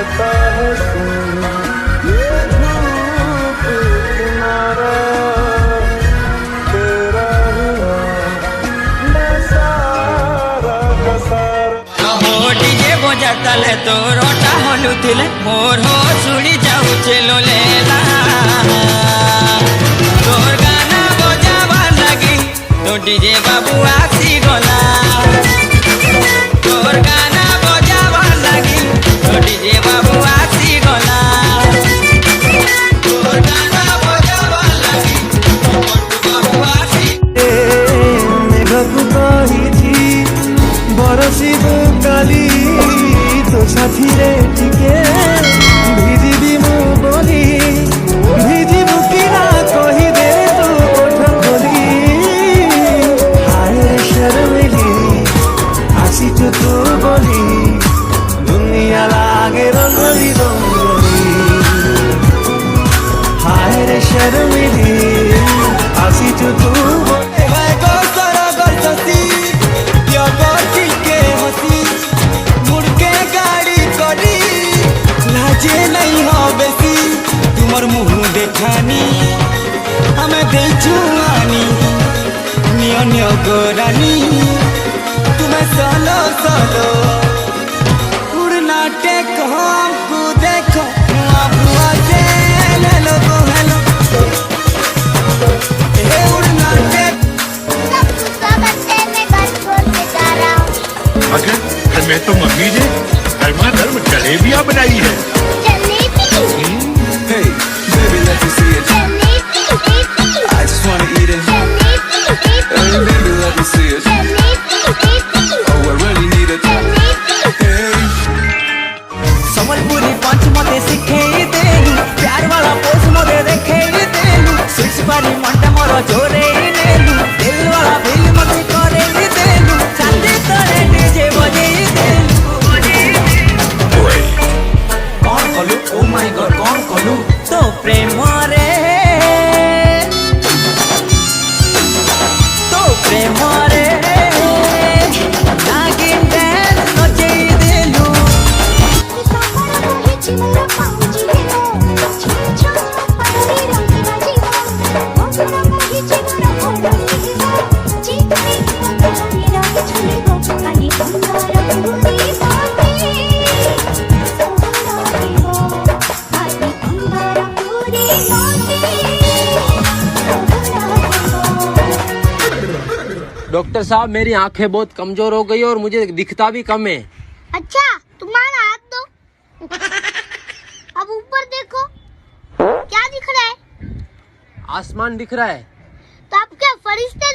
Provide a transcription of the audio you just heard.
कहता है सुन, ये धूप किनारा तेरा हुआ, मैं सारा का सारा। डीजे बजाताले तोरटा हलुथिले मोर हो सुड़ी जाउछे लोलेला तोर गाना बजावा लागी तो डीजे बाबू आसी गला तोर गाना बजावा लागी तो डीजे बाबू आसी गला तोर गाना बजावा लागी तो बाबू आसी मेघकु कहिथि बरसिबो काली तो साथी रे टिके भिजिबी मु बोली भिजिबु कि ना कहि दे तू ओठ खोली हाय शर्मिली आसी तू बोली दुनिया लागे रंगली रंगली हाय रे शर्मिली आसी तू तुमर मुँह देखानी हमें बेचुआनी नियो नियो गोरानी तुम्हें सोलो सोलो उड़ना टेक हमको देखो बुआ से हेलो हेलो उड़ना टेक अगर मैं तो मम्मी ने गर्मा गर्म जलेबियाँ बनाई है। Hey, baby, let me see it. I just wanna eat it. Hey, baby, let me see it. Oh, I really need it. Hey. Sambalpuri पंच मते सिखेई देलु प्यार वाला पोस मते देखेई देलु स्विच पारी मंडा मोर जोरे नेलु दिल वाला दिल मते करे देलु चांदी तोरे डीजे बजेई देलु कौन कलु ओ माय गॉड कौन कलु तो प्रेम रे तो प्रेम रे नागिन डांस नचेई देलु डॉक्टर साहब मेरी आंखें बहुत कमजोर हो गई और मुझे दिखता भी कम है। अच्छा तुम्हारा हाथ दो। अब ऊपर देखो क्या दिख रहा है? आसमान दिख रहा है। तो आप क्या फरिश्ते